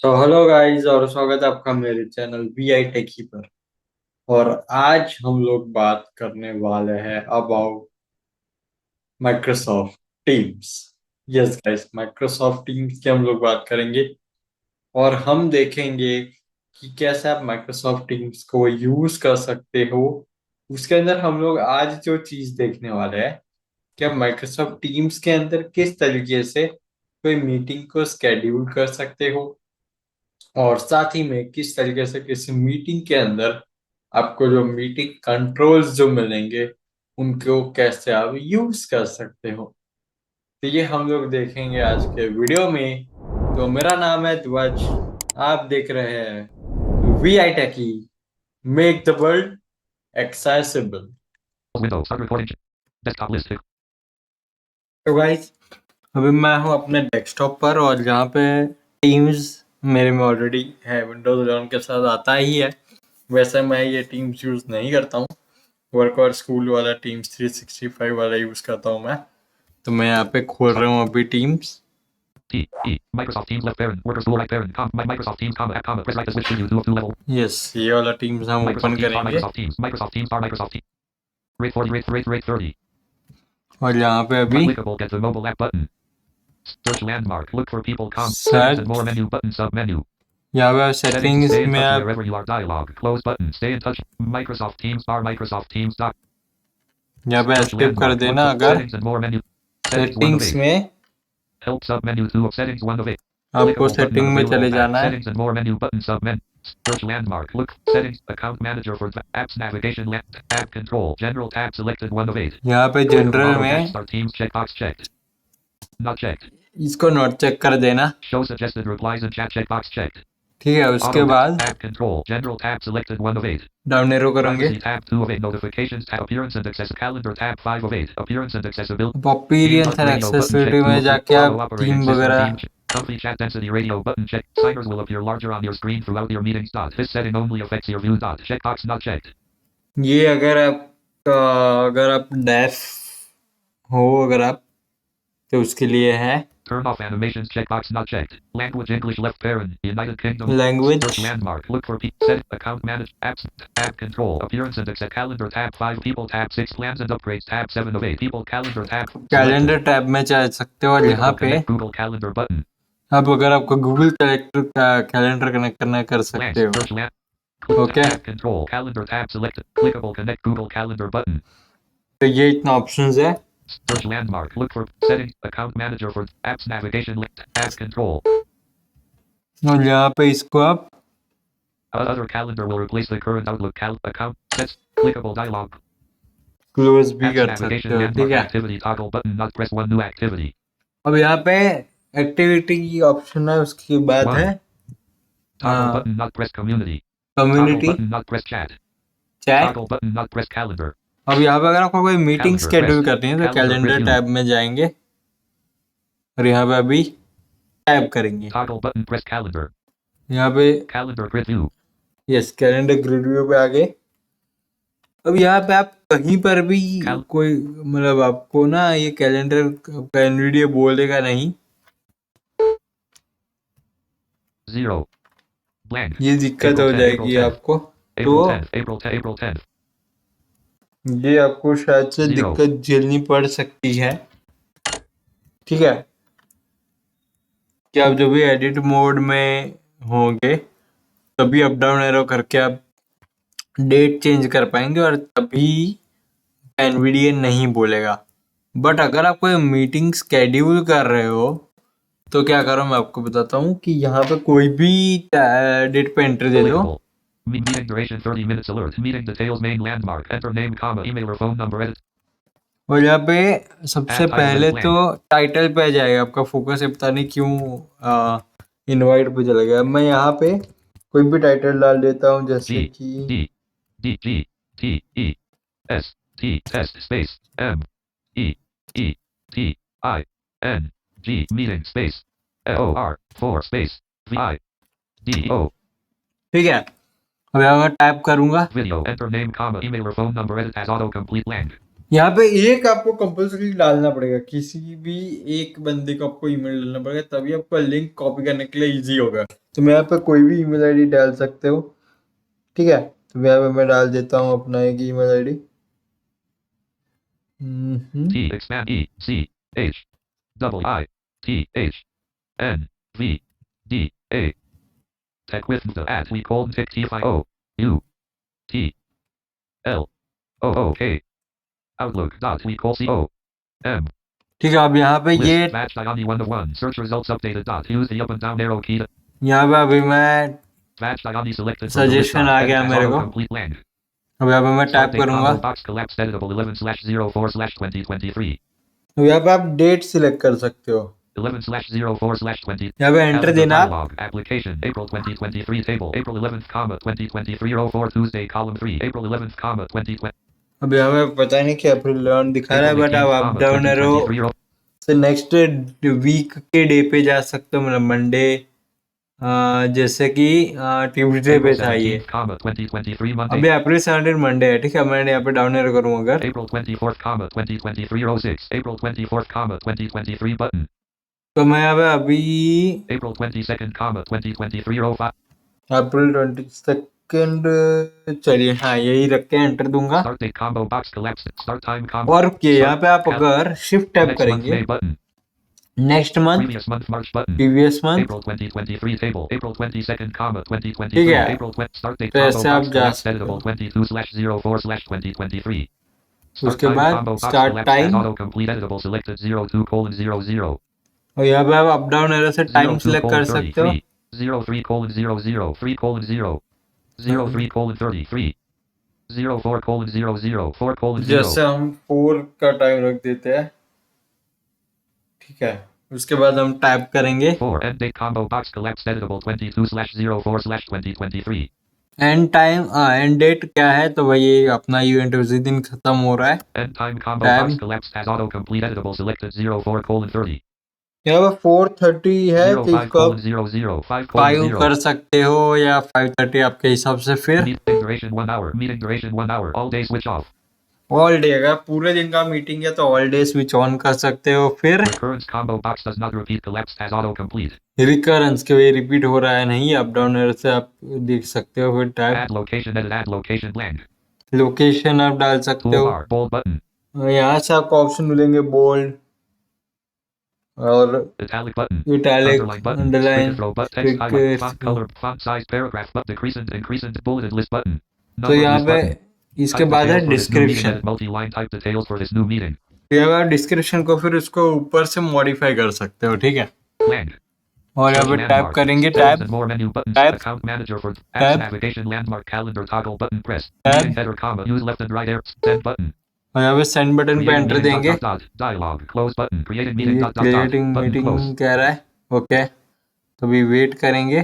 तो hello guys और स्वागत है आपका मेरे चैनल वी आई टेकी पर। और आज हम लोग बात करने वाले हैं about Microsoft teams. Yes guys, Microsoft teams की हम लोग बात करेंगे और हम देखेंगे कि कैसे आप माइक्रोसॉफ्ट टीम्स को यूज कर सकते हो। उसके अंदर हम लोग आज जो चीज देखने वाले हैं कि आप माइक्रोसॉफ्ट टीम्स के अंदर किस तरीके से कोई मीटिंग को स्केड्यूल कर सकते हो और साथ ही में किस तरीके से किसी मीटिंग के अंदर आपको जो मीटिंग कंट्रोल्स जो मिलेंगे उनको कैसे आप यूज कर सकते हो। तो ये हम लोग देखेंगे आज के वीडियो में। तो मेरा नाम है ध्वज, आप देख रहे हैं V I techie, make the world accessible. Windows, start recording. Desktop list. तो गाइस, अभी मैं हूँ अपने डेस्कटॉप पर और यहाँ पे टीम्स मेरे में ऑलरेडी है, विंडोज 11 के साथ आता ही है। वैसे मैं ये टीम्स यूज नहीं करता हूँ, वर्क और स्कूल वाला टीम्स 365 वाला यूज करता हूँ मैं। तो मैं यहाँ पे खोल रहा हूँ अभी teams. T E Microsoft Teams left parent workers tool right parent Microsoft Teams comma at comma press right to switch to two level yes, ये वाला टीम्स हम ओपन Microsoft Teams bar करेंगे Microsoft Teams bar Microsoft Teams rate 40 rate 30 और यहाँ पे not अभी clickable get the mobile app button search landmark look for people settings and more search, menu button sub menu यहाँ पे settings settings stay in में touch आप wherever you are dialog close button stay in touch Microsoft Teams bar Microsoft Teams doc यहाँ पे search active कर landmark look देना। for अगर settings and more menu settings 1 of settings 8 में help sub menu 2 of settings 1 of 8 आपको clickable button setting में unavailable चले back जाना है। settings and more menu button sub menu search landmark look settings account manager for apps navigation app control general tab selected 1 of 8 यहाँ पे clickable general auto dash में start teams checkbox checked not checked इसको note check कर देना। show suggested replies and chat checkbox checked ठीक है, उसके auto dash बाद app control general tab selected 1 of 8 down arrow करेंगे। privacy tab 2 of 8 notifications tab appearance and access calendar tab 5 of 8 appearance and accessibility अब team appearance and radio button check accessibility 2 में of 2 जाके auto आप operating theme system वगैरह theme comfy chat density radio button check signers will appear larger on your screen throughout your meetings this setting only affects your view checkbox not checked ये अगर आप def हो, अगर आप, तो उसके लिए है। turn off animations checkbox not checked language English left parent United Kingdom language search landmark look for set account manage apps tab control appearance and access calendar tab 5 people tab 6 plans and upgrades tab 7 of 8 people calendar tab calendar selected tab में जा सकते हो और यहाँ clickable पे connect Google calendar button अब अगर आपको गूगल कैलेंडर कनेक्ट करना है कर सकते plans हो। search land okay, tab control calendar tab selected clickable connect Google calendar button तो ये इतना ऑप्शंस है। search landmark look for settings account manager for apps navigation app control और यहाँ पे इसको आप other calendar will replace the current Outlook account sets clickable dialog close भी apps कर सकते navigation हो। ठीक landmark है, activity toggle button not press one new activity अब यहाँ पे एक्टिविटी की ऑप्शन है, उसके बाद है one toggle button not press community toggle community button not press chat chat. toggle button not press calendar अब यहाँ पे अगर आपको कोई मीटिंग calendar स्केड्यूल press करनी है तो calendar press calendar you tab में जाएंगे और यहाँ पे अभी टैब करेंगे। toggle button press calendar यहाँ पे calendar grid view yes, calendar grid view पे आ गए। अब यहाँ पे आप कहीं पर भी कोई, मतलब आपको ना ये कैलेंडर का एनवीडिया बोलेगा नहीं, 0 blank ये दिक्कत हो April 10 जाएगी आपको। तो April 10th April 10th ये आपको शायद से 0 दिक्कत झेलनी पड़ सकती है। ठीक है, कि आप जब भी एडिट मोड में होंगे तभी अप डाउन एरो करके आप डेट चेंज कर पाएंगे और तभी एनवीडिया नहीं बोलेगा। बट अगर आप कोई मीटिंग स्केड्यूल कर रहे हो तो क्या करो, मैं आपको बताता हूँ कि यहाँ पे कोई भी डेट पे एंटर दे दो। meeting duration 30 minutes alert meeting details main landmark enter name comma email or phone number edit और यहाँ पे सबसे title पहले is तो blank टाइटल पे आ जाएगा आपका फोकस है, पता नहीं क्यों इनवाइट पे चला गया। मैं यहाँ पे कोई भी टाइटल डाल देता हूँ, जैसे G कि D D G T E S T test space M E E T I N G meeting space O R 4 space V I D O ठीक है। अब यहाँ मैं टाइप करूंगा video enter name comma email or phone number edit as autocomplete blank यहाँ पे एक आपको कंपल्सरी डालना पड़ेगा, किसी भी एक बंदे को आपको ईमेल डालना पड़ेगा, तभी आपका लिंक कॉपी करने के लिए इजी होगा। तो मैं यहाँ पे कोई भी ईमेल आईडी डाल सकते हो, ठीक है। तो यहाँ पे मैं डाल देता हूँ अपना एक email ID. T expand E C H double I T H N V D A tech with the at we called tick T F I O U T L O O K outlook dot we call C O M ठीक है। अब यहाँ पे ये list match Diani 101 search results updated dot use the up and down arrow key यहाँ पे अभी मैं match Diani selected from the list suggestion dot आ end गया as मेरे auto को। complete blank अब यहाँ पे मैं start टाइप date करूंगा। combo box collapsed editable 11/04/2023 अब यहाँ पे आप डेट सिलेक्ट कर सकते हो। 11/04/20 यहाँ पे एंटर calendar देना आप। dialog application April 2023 table April 11th comma 2023 04 Tuesday column 3 April 11th comma 2020 अब यहाँ पे पता नहीं क्या अप्रैल 11 दिखा रहा है, April बट आप 18th up comma down arrow 2023 से नेक्स्ट वीक के डे पे जा सकते हो, मतलब मंडे, जैसे कि ट्यूसडे पे April था ये। 17th comma 2023 Monday अभी अप्रैल 17 मंडे है, ठीक है। मैंने यहाँ पे डाउन एरो करूँ अगर, April 24th comma 2023 06 April 24th comma 2023 button तो मैं यहाँ पे अभी April 22nd comma 2023 05 अप्रैल 22 चलिए हाँ यही रख के एंटर दूंगा। start date combo box collapsed start time combo और यहाँ पे आप cal- अगर शिफ्ट टैप next month करेंगे, May button next month, previous month March button previous month, April 2023 table April 22nd comma 2023 ठीक है। April 20 start date तो combo ऐसे आप box जा collapsed सकते editable हो। 22/04/2023 start उसके time बाद combo box start collapsed as time, auto complete editable selected 02:00 और यहाँ पे आप अप डाउन एरो से टाइम 02 सिलेक्ट कर colon सकते हो। 33 03 colon 00 3 colon 0 03 colon 33 04 colon 00 4 colon 0 जैसे हम 4 का टाइम रख देते हैं, ठीक है। उसके बाद हम टाइप करेंगे 4 end date combo box collapsed editable 22/04/2023 and time, and date क्या है, तो भाई ये अपना इवेंट उसी दिन खत्म हो रहा है। end time combo time box collapsed as auto complete editable selected 04 colon 30 यहाँ पे 4:30 है, तो 05 इसको colon आप 00 5 colon 5 0 कर सकते हो या 5:30 आपके हिसाब से। फिर meeting duration 1 hour meeting duration 1 hour all day switch off all day, अगर पूरे दिन का मीटिंग है तो ऑल डे स्विच ऑन कर सकते हो। फिर recurrence combo box does not repeat collapsed as auto complete recurrence के लिए रिपीट हो रहा है नहीं, अप डाउन एरो से आप देख सकते हो। फिर type add location edit add location blank location आप डाल सकते हो। toolbar bold button यहाँ से आपको ऑप्शन मिलेंगे बोल्ड और italic button italic, underline button underline, straight throw but text highlight font color font size paragraph but decrease and increase and bulleted list button तो number यहाँ list पे button इसके type बाद है details for this new meeting description. edit multi-line type details for this new meeting यहाँ पे description को फिर उसको ऊपर से मॉडिफाई कर सकते हो, ठीक है। blank और यहाँ search पे टाइप landmark करेंगे tools type and more menu buttons type account manager for apps type navigation landmark calendar toggle button press Tab. meeting header comma use left and right arrow send button और यहाँ पे send button पे creating enter meeting देंगे। dialog close button created meeting ये creating button close meeting कह रहा है, okay. तो अभी वेट करेंगे। ये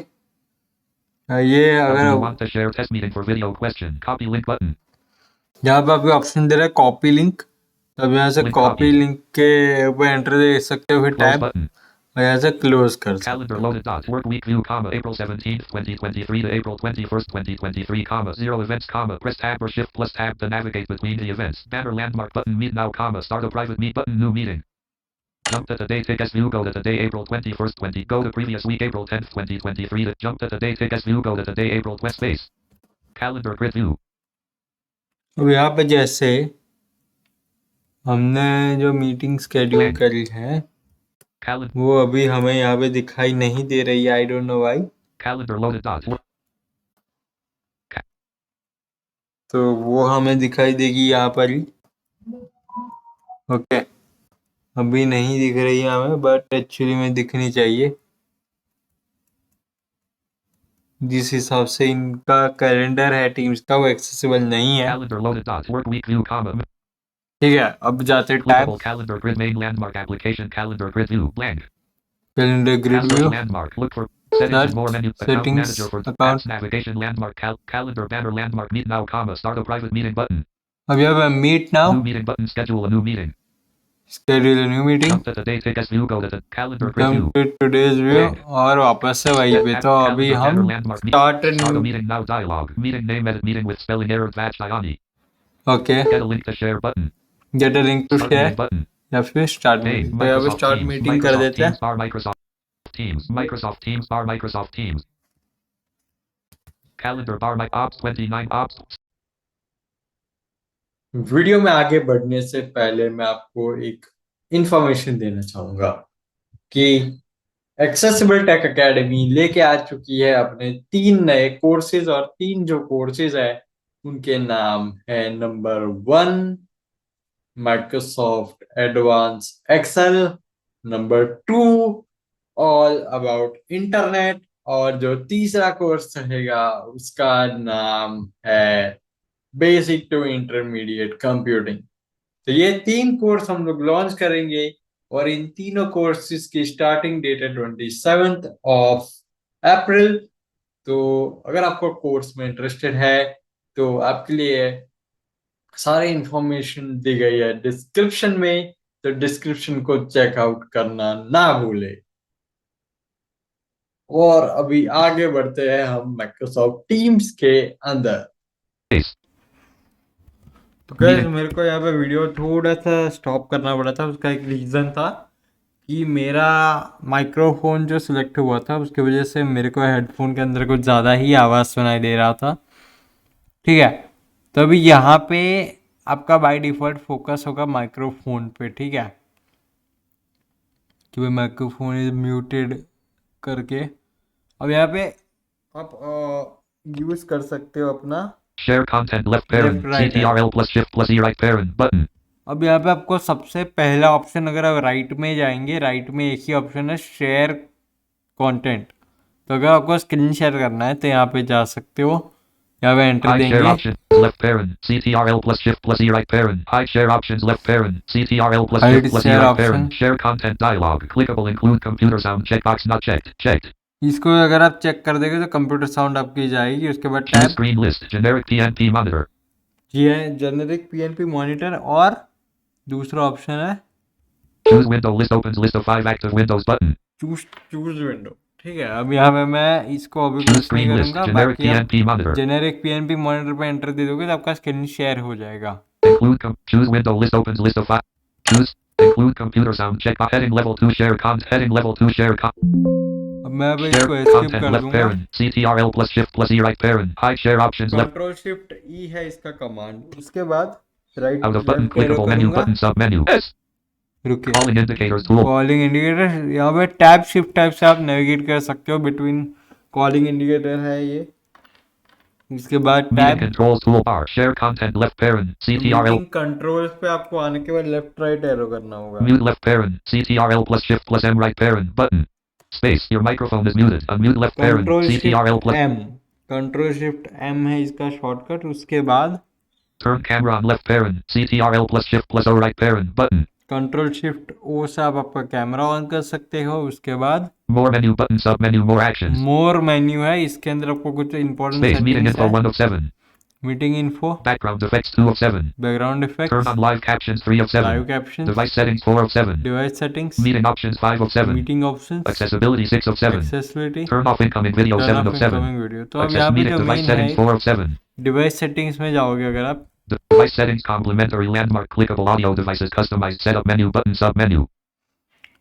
do you अगर want to share test meeting for video question copy link button यहाँ पे आपको ऑप्शन दे रहा है कॉपी लिंक, तो अब यहाँ से Link कॉपी copy. लिंक के ऊपर एंटर दे सकते हो। फिर close टैब button और यहाँ से क्लोज कर सकते calendar हो। loaded dot work week view comma April 17th 2023 to April 21st 2023 comma 0 events comma press tab or shift plus tab to navigate between the events banner landmark button meet now comma start a private meet button new meeting jump to the day tick as view go to the day April 21st 20 go to previous week April 10th 2023 to jump to the day tick as view go to the day April 20 space calendar grid view अब यहाँ पे जैसे हमने जो meeting schedule करी है calendar वो अभी हमें यहाँ पे दिखाई नहीं दे रही है, I don't know why. calendar loaded dot तो वो हमें दिखाई देगी यहाँ पर ही, ओके। अभी नहीं दिख रही है हमें, बट एक्चुअली में दिखनी चाहिए। जिस हिसाब से इनका कैलेंडर है टीम्स का, वो एक्सेसिबल नहीं है, calendar loaded dot work week view comma ठीक है। अब जाते type clickable calendar grid main landmark application calendar grid view blank calendar grid calendar view, landmark look for settings and more menu account settings, manager for account. apps navigation landmark calendar banner landmark meet now comma start a private meeting button अब यहाँ पे meet now, new meeting button schedule a new meeting schedule new meeting, jump to the day tick as view go to the calendar grid view today's view, और वापस से वही पे। तो अभी हम start start a meeting now dialog meeting name edit meeting with spelling error batch Diani okay get a link to share button get a link to Start share meeting button. या फिर स्टार्ट Hey, मीटिंग। तो यहाँ पे Microsoft start Teams. Meeting कर Microsoft देते हैं। Teams bar Microsoft Teams. Microsoft Teams bar Microsoft Teams. Calendar bar my ops 29 ops. Video में आगे बढ़ने से पहले मैं आपको एक इंफॉर्मेशन देना चाहूंगा कि एक्सेसिबल टेक एकेडमी लेके आ चुकी है अपने 3 नए कोर्सेज, और 3 जो कोर्सेज है उनके नाम है number 1 Microsoft advance Excel, number 2 all about internet, और जो तीसरा कोर्स रहेगा उसका नाम है बेसिक टू इंटरमीडिएट कंप्यूटिंग। तो ये 3 कोर्स हम लोग लॉन्च करेंगे, और इन तीनों कोर्सेज की स्टार्टिंग डेट है 27 अप्रैल। तो अगर आपको कोर्स में इंटरेस्टेड है तो आपके लिए सारी इंफॉर्मेशन दी गई है डिस्क्रिप्शन में, तो डिस्क्रिप्शन को चेकआउट करना ना भूले। और अभी आगे बढ़ते हैं हम माइक्रोसॉफ्ट टीम्स के अंदर। तो गाइस मेरे को यहाँ पे वीडियो थोड़ा सा स्टॉप करना पड़ा था, उसका एक रीज़न था कि मेरा माइक्रोफोन जो सिलेक्ट हुआ था उसकी वजह से मेरे को हेडफोन के अंदर कुछ ज़्यादा ही आवाज़ सुनाई दे रहा था। ठीक है, तो अभी यहाँ पे आपका बाय डिफ़ॉल्ट फोकस होगा माइक्रोफोन पे। ठीक है, कि भाई माइक्रोफोन इज म्यूटेड करके। अब यहाँ पे आप यूज़ कर सकते हो अपना Share content left parent. Left right arrow. CTRL plus shift plus E right parent button. अब यहाँ पे आपको सबसे पहला ऑप्शन, अगर आप राइट में जाएंगे, राइट में एक ही ऑप्शन है शेयर कंटेंट। तो अगर आपको स्क्रीन शेयर करना है तो यहाँ पे जा सकते हो, यहाँ पे एंटर Hide share देंगे। option left parent. CTRL plus shift plus E right parent. Hide share options left parent. CTRL plus Hide shift plus E share right option। parent. Share content dialog. Clickable include computer sound checkbox not checked. Checked. इसको अगर आप check कर देंगे तो computer sound आपकी जाएगी। उसके बाद Choose tab screen list. Generic PNP monitor. ये है जेनेरिक पीएनपी मॉनिटर, और दूसरा ऑप्शन है Choose window list opens list of 5 active windows button. Choose choose window. ठीक है, अब यहाँ पे मैं इसको अभी Choose कुछ नहीं screen list. करूँगा। Generic बाकी आप PNP monitor. Generic PNP monitor पे एंटर दे दोगे तो आपका स्क्रीन शेयर हो जाएगा। Choose window list opens list of 5. Choose include computer sound checkbox heading level 2 share heading level 2 share अब मैं अभी share इसको एस्केप content कर left दूंगा। parent. CTRL plus shift plus E right parent. Hide share options left control shift E है इसका command. उसके बाद right out of button left arrow clickable menu करूंगा। button sub menu. S. रुकिए, Calling indicators tool. Calling indicator, यहाँ पे tab shift tab से आप नेविगेट कर सकते हो बिटवीन। कॉलिंग इंडिकेटर है ये। इसके बाद Meeting tab controls toolbar. Share content left parent. CTRL. Meeting controls पे आपको आने के बाद लेफ्ट राइट एरो करना होगा। Mute left parent. CTRL plus shift plus M right parent button. Space. Your microphone is muted. Unmute left parent. Control CTRL shift plus M, control shift M है इसका shortcut. उसके बाद turn camera on left parent. CTRL plus shift plus O right parent button. Control shift O से आप आपका camera on कर सकते हो। उसके बाद More menu button sub menu more actions. मोर मेन्यू है, इसके अंदर आपको कुछ important Space meeting settings info है। 1 of 7. Meeting info, Background effects 2 of 7. Background Turn effects, on live captions 3 of 7. Live caption, Device settings 4 of 7. Device settings, Meeting options 5 of 7. Meeting options, Accessibility 6 of 7. Accessibility, Turn off incoming video turn 7 of of 7. Incoming video. तो अब Access यहाँ पे meeting जो device main है settings 4 of 7. Device settings में जाओगे अगर आप, Device settings complementary landmark clickable audio devices customized setup menu button sub menu.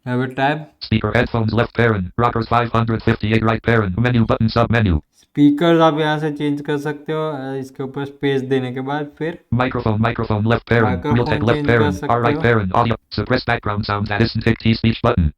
यहाँ पे tab Speaker headphones left parent. Rockers 558 right parent. Menu button sub menu. Speaker आप यहाँ से चेंज कर सकते हो इसके ऊपर स्पेस देने के बाद। फिर Microphone left parent. Microphone Realtek left change कर parent. R सकते right हो। parent. Audio. Suppress background sounds at instant T speech button.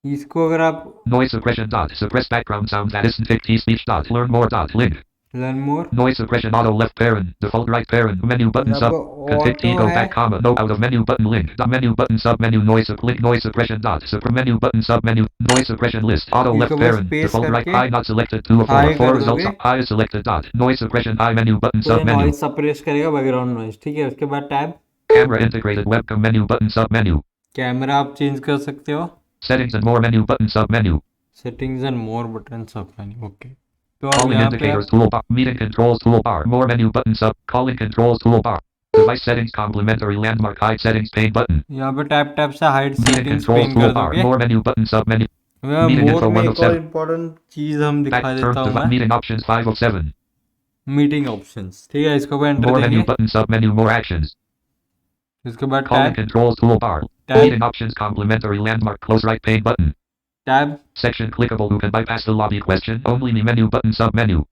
इसको अगर आप Noise suppression dot. Suppress background sounds at instant T speech dot. Learn more dot. Link. Learn more, Noise suppression auto left parent. Default right parent. Menu button यहाँ sub. पे Config T auto go है। back comma. No out of menu button link. Dot menu button sub menu link noise suppression dot. Suppress menu button sub menu. Noise suppression list. Auto left इसको बस parent. Space Default right करके high not selected 2 of 4. High 4 कर results. दोगे High is selected dot. Noise suppression high menu button तो ये sub menu. Noise suppress करेगा background noise. ठीक है, उसके बाद tab Camera integrated webcam menu button sub menu. Camera आप चेंज कर सकते हो। Settings and more menu button sub menu. Settings and more button सब मेन्यू। ओके, तो अब Calling यहाँ पे indicators आप toolbar. Meeting controls toolbar. More menu button sub. Calling controls toolbar. Device settings complementary landmark hide settings pane button. यहाँ पे tap tap से hide Meeting settings controls pin कर toolbar. दोगे। More menu button sub menu. Meeting मोर info में 1 एक of और 7. Important चीज हम दिखा Back देता turn हूँ to मैं, meeting options 5 of 7. Meeting options. ठीक है, इसको भी एंटर More देंगे। menu button sub menu more actions. उसके बाद Calling tab, controls toolbar. Tab. Meeting options complementary landmark close right pane button. Tab. Section clickable who can bypass the lobby question only me menu button sub menu.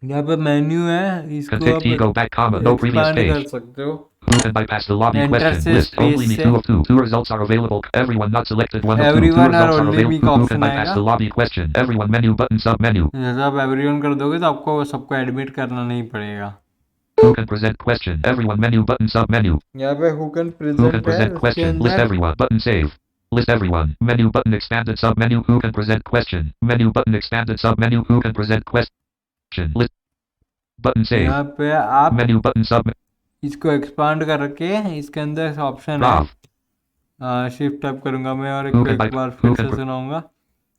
यहाँ पे menu है, इसको Config T go आप back comma no previous expand कर page. सकते हो। Who can bypass the lobby Enter question से list only space me से 2 of 2. 2 results are available. Everyone not selected 1 of 2. 2 everyone or results are only me available. का Who can option bypass आएगा। the lobby question? Everyone menu button sub menu. जैसे आप everyone कर दोगे तो आपको सबको एडमिट करना नहीं पड़ेगा। Who can present question? Everyone menu button sub menu. यहाँ पे who can Who can present है, present उसके question? List अंदर everyone button save. List everyone. Menu button expanded sub menu. Who can present question? Menu button expanded sub menu. Who can present question? List button save. यहाँ पे आप Menu button sub इसको expand करके इसके अंदर option है, Rav. Shift type करूंगा मैं और Who इसको can एक bypass? बार Who फिर can से सुनाऊंगा।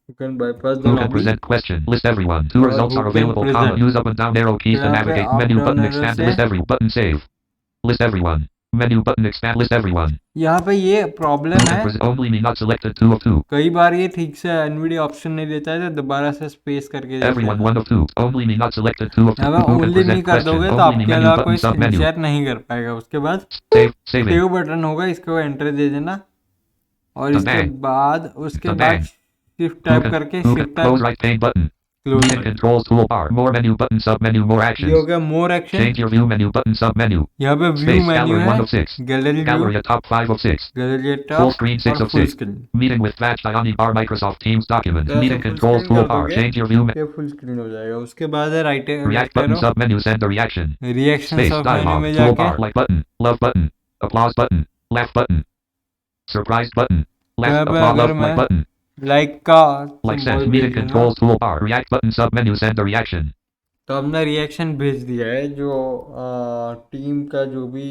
You can bypass the Who can lobby present question? List everyone. 2 or results who are can available. Comma. present। Use up and down arrow keys तो to यहाँ पे navigate. up Menu down button arrow expand. से List every button save. List everyone. Menu button expand. List everyone. यहाँ पे ये Who problem can है, present only me not selected 2 of 2. कई बार ये ठीक से एनवीडिया ऑप्शन नहीं देता है तो दोबारा से स्पेस करके देता Everyone है। 1 of 2. Only me not selected 2 of 2. यहाँ पे Who can only me present कर question? दोगे तो Only me आपके menu अलावा button कोई sub menu. शेयर नहीं कर पाएगा। उसके बाद Save. Saving. सेव बटन होगा, इसको एंटर दे देना और The इसके bang. बाद उसके The बाद bang. Shift Who type can करके who can shift type close right pane button? Close Meeting controls toolbar. More menu button sub menu. More ये हो actions. गया more action. Change your view menu button sub menu. यहाँ पे view Space menu gallery है, 1 of 6. Gallery view, Gallery at top 5 of 6. Gallery Full top screen 6 और of full 6. Screen. Meeting with Vatch Diani bar Microsoft Teams document. तो Meeting ऐसा full controls screen कर toolbar. दोगे Change your view ये full screen हो जाएगा। उसके बाद है right react button sub menu. Send the reaction. Reaction Space सब मेन्यू dialog. में जाके Toolbar. Like button. Love button. Applause button. Laugh button. Surprised button. Laugh. यहाँ पे Applaud. अगर Love. मैं Like button. लाइक का Like सिंबल sent. भेज Meeting दूंगा controls toolbar. React button sub menu. Send the reaction. तो हमने रिएक्शन भेज दिया है। जो टीम का जो भी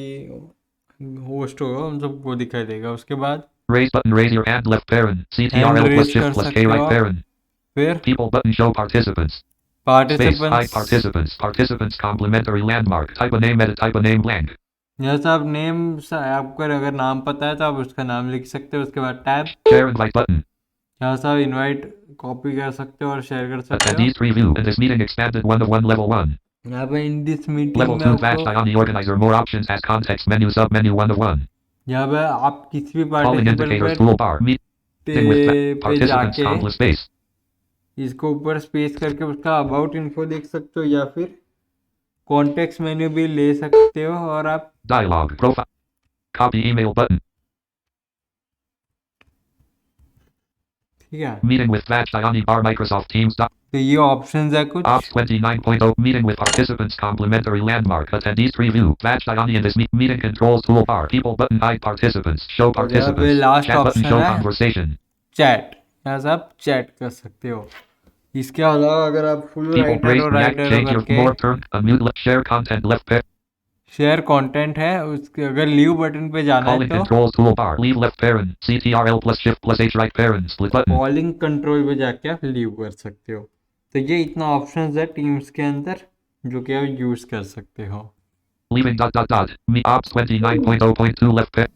होस्ट होगा उन सबको दिखाई देगा। उसके बाद Raise button. Raise your hand left parent. CTRL raise plus shift कर plus सकते K हो right आप। parent. फिर People button show participants. Space hide participants, participants. Participants complementary landmark. Type a name. Edit. Type a name blank. यहाँ से आप name, आपको अगर नाम पता है तो आप उसका नाम लिख सकते हो। उसके बाद टैब, Share invite button. यहाँ से आप इनवाइट कॉपी कर सकते हो और शेयर कर सकते हो। Attendees preview. In this meeting expanded 1 of 1 level 1. यहाँ पे इन दिस मीटिंग Level में 2 Vatch आपको Diani organizer. More options as context menu sub menu 1 of 1. यहाँ पे आप किसी भी Calling participant indicators toolbar. Meeting with पे participants. जाके Complex space. इसको ऊपर स्पेस करके उसका अबाउट इन्फो देख सकते हो या फिर कॉन्टेक्स्ट मेन्यू भी ले सकते हो। और आप Dialog. Profile. Copy email button. ठीक है, Meeting with Vatch Diani bar Microsoft Teams. तो ये ऑप्शंस है कुछ। Ops 29.0. Meeting with participants. Complementary landmark. Attendees preview. Vatch Diani in this meeting controls toolbar. People button hide participants. Show और यहाँ पे participants. Last Chat button option show है conversation. Chat, यहाँ से आप चैट कर सकते हो। इसके अलावा अगर आप फुल People राइटर break और react राइटर change your करके more turn unmute left share content left pair share content है, उसके अगर लीव बटन पे जाना है calling तो controls toolbar leave left parent CTRL plus shift plus H right parent split button calling control पे जाके आप लीव कर सकते हो। तो ये इतना ऑप्शंस है टीम्स के अंदर जो कि आप यूज कर सकते हो। leaving me ops 29.0.2 left pair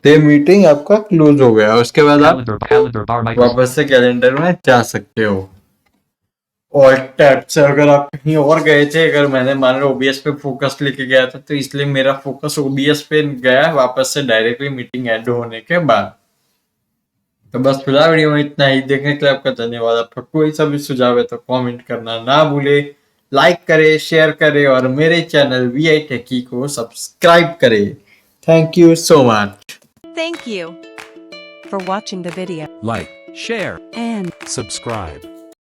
ते मीटिंग आपका क्लोज हो गया। उसके बाद आप calendar bar Microsoft वापस से कैलेंडर में जा सकते हो। और टैब से अगर आप कहीं और गए थे, अगर मैंने मान लो ओबीएस पे फोकस लेके गया था तो इसलिए मेरा फोकस ओबीएस पे गया वापस से डायरेक्टली मीटिंग एंड होने के बाद। तो बस फिलहाल वीडियो में इतना ही। देखने के लिए आपका धन्यवाद। आपका कोई सा भी सुझाव है तो कमेंट करना ना भूले, लाइक करे, शेयर करे और मेरे चैनल वीआई टेकी को सब्सक्राइब करे। Thank you so much. Thank you for watching the video Like, share, and subscribe.